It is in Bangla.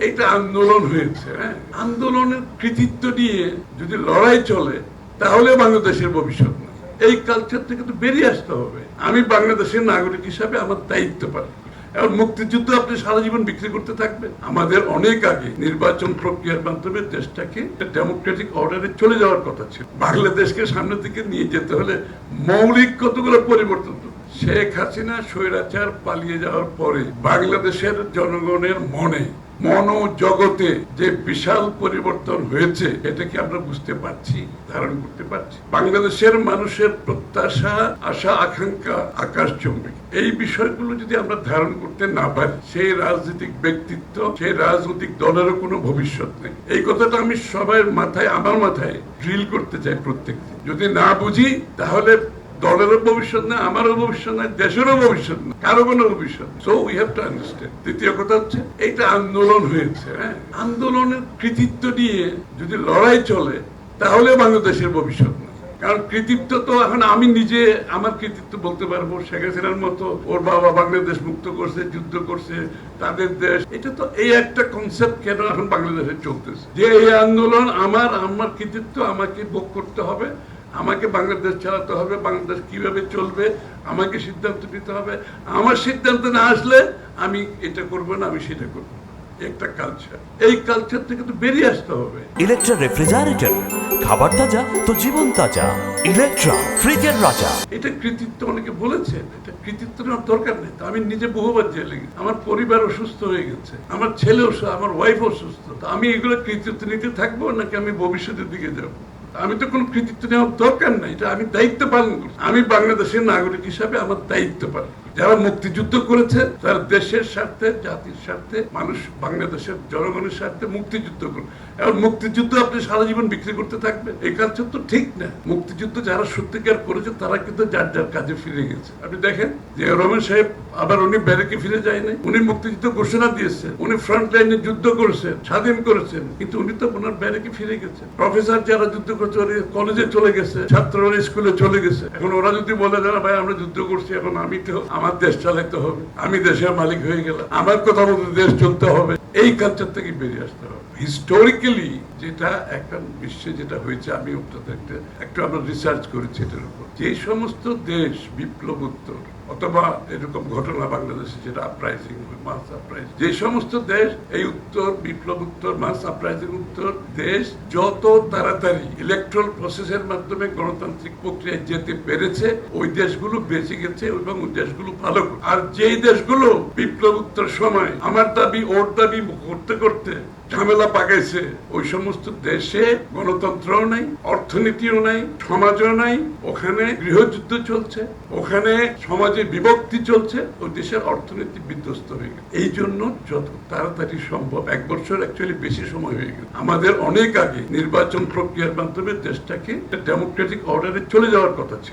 এইটা আন্দোলন হয়েছে। আন্দোলনের কৃতিত্ব নিয়ে যদি লড়াই চলে তাহলে বাংলাদেশের ভবিষ্যৎ না। এই কালচার থেকে তো বেরিয়ে আসতে হবে। আমি বাংলাদেশের নাগরিক হিসাবে আমার দায়িত্ব পালন করি। এখন মুক্তিযুদ্ধ আপনি সারা জীবন বিক্রি করতে থাকবেন? আমাদের অনেক আগে নির্বাচন প্রক্রিয়ার মাধ্যমে দেশটাকে ডেমোক্রেটিক অর্ডারে চলে যাওয়ার কথা ছিল। বাংলাদেশকে সামনের দিকে নিয়ে যেতে হলে মৌলিক কতগুলো পরিবর্তন। শেখ হাসিনা স্বৈরাচার পালিয়ে যাওয়ার পরে বাংলাদেশের জনগণের মনোজগতে যে বিশাল পরিবর্তন হয়েছে, এটা কি আমরা বুঝতে পারছি, ধারণ করতে পারছি? বাংলাদেশের মানুষের প্রত্যাশা, আশা, আকাঙ্ক্ষা আকাশচুম্বী। এই বিষয়গুলো যদি আমরা ধারণ করতে না পারি, সেই রাজনৈতিক ব্যক্তিত্ব, সেই রাজনৈতিক দলেরও কোনো ভবিষ্যৎ নেই। এই কথাটা আমি সবার মাথায়, আমার মাথায় ড্রিল করতে চাই প্রত্যেকদিন। যদি না বুঝি তাহলে দলেরও ভবিষ্যৎ না, আমারও ভবিষ্যৎ নাই, দেশেরও ভবিষ্যৎ না, কারো কোনো ভবিষ্যৎ। So we have to understand. দ্বিতীয় কথা হচ্ছে এইটা আন্দোলন হয়েছে। আন্দোলনের কৃতিত্ব নিয়ে যদি লড়াই চলে তাহলে বাংলাদেশের ভবিষ্যৎ না। কারণ কৃতিত্ব তো এখন আমি নিজে আমার কৃতিত্ব বলতে পারবো। শেখ হাসিনার মতো ওর বাবা বাংলাদেশ মুক্ত করছে, যুদ্ধ করছে, তাদের দেশ। এটা তো এই একটা কনসেপ্ট কেন এখন বাংলাদেশে চলতেছে যে এই আন্দোলন আমার কৃতিত্ব আমাকে ভোগ করতে হবে, আমাকে বাংলাদেশ চালাতে হবে, বাংলাদেশ কিভাবে চলবে আমাকে সিদ্ধান্ত নিতে হবে। আমার সিদ্ধান্ত না আসলে আমি এটা করবো না, আমি সেটা করবো। একটা কালচার, এই কালচার থেকে তো বেরিয়ে আসতে হবে। ইলেকট্রা রেফ্রিজারেটর, খাবার তাজা তো জীবন তাজা। ইলেকট্রা, ফ্রিজের রাজা। এটা কৃতিত্ব অনেকে বলেছেন, এটা কৃতিত্ব নেওয়ার দরকার নেই। আমি নিজে বহুবার জেলে গেছি, আমার পরিবার অসুস্থ হয়ে গেছে, আমার ছেলে অসুস্থ, আমার ওয়াইফ অসুস্থ। আমি এগুলো কৃতিত্ব নিতে থাকবো নাকি আমি ভবিষ্যতের দিকে যাবো? আমি তো কোনো কৃতিত্ব নেওয়ার দরকার নাই, এটা আমি দায়িত্ব পালন করছি। আমি বাংলাদেশের নাগরিক হিসাবে আমার দায়িত্ব পালন করি। যারা মুক্তিযুদ্ধ করেছে তারা দেশের স্বার্থে, জাতির স্বার্থে, মানুষ বাংলাদেশের জনগণের স্বার্থে মুক্তিযুদ্ধ করে। এখন মুক্তিযুদ্ধ আপনি সারা জীবন বিক্রি করতে থাকবেন, এই কালচার তো ঠিক না। মুক্তিযুদ্ধ যারা সত্যিকার করেছে তারা কিন্তু যার যার কাজে ফিরে গেছে। আপনি দেখেন যে রহমান সাহেব আবার উনি ব্যারেকে ফিরে যায় নাই, উনি মুক্তিযুদ্ধ ঘোষণা দিয়েছেন, উনি ফ্রন্ট লাইনে যুদ্ধ করেছেন, স্বাধীন করেছেন, কিন্তু উনি তো ওনার ব্যারেকে ফিরে গেছেন। প্রফেসর যারা যুদ্ধ করছে কলেজে চলে গেছে, ছাত্ররা স্কুলে চলে গেছে। এখন ওরা যদি বলে যারা ভাই আমরা যুদ্ধ করছি, এখন আমি তো আমার দেশ চালাতে হবে, আমি দেশের মালিক হয়ে গেলাম, আমার কথা মতো দেশ চলতে হবে, এই কালচার থেকে বেরিয়ে আসতে হবে। হিস্টোরিক্যালি যেটা একটা বিশ্বে যেটা হয়েছে, আমি একটু আমরা রিসার্চ করেছি এটার উপর। যে সমস্ত দেশ বিপ্লবোত্তর অথবা এরকম ঘটনা বাংলাদেশে যেটা আপরাইজিং, মাস আপরাইজিং, যে সমস্ত দেশ এই উত্তর বিপ্লবোত্তর, মাস আপরাইজিং উত্তর দেশ যত তাড়াতাড়ি ইলেকট্রাল প্রসেসের মাধ্যমে গণতান্ত্রিক প্রক্রিয়ায় যেতে পেরেছে, ওই দেশগুলো বেঁচে গেছে এবং ওই দেশগুলো ভালো। আর যেই দেশগুলো বিপ্লবোত্তর সময় আমার দাবি ওর দাবি করতে করতে ঝামেলা পাকাইছে, ওই সমস্ত দেশে গণতন্ত্রও নাই, অর্থনীতিও নাই, সমাজও নাই, ওখানে গৃহযুদ্ধ চলছে, ওখানে সমাজে বিভক্তি চলছে, ওই দেশের অর্থনীতি বিধ্বস্ত হয়ে গেছে। এই জন্য যত তাড়াতাড়ি সম্ভব, 1 বছর অ্যাকচুয়ালি বেশি সময় হয়ে গেছে, আমাদের অনেক আগে নির্বাচন প্রক্রিয়ার মাধ্যমে দেশটাকে ডেমোক্রেটিক অর্ডারে চলে যাওয়ার কথা ছিল।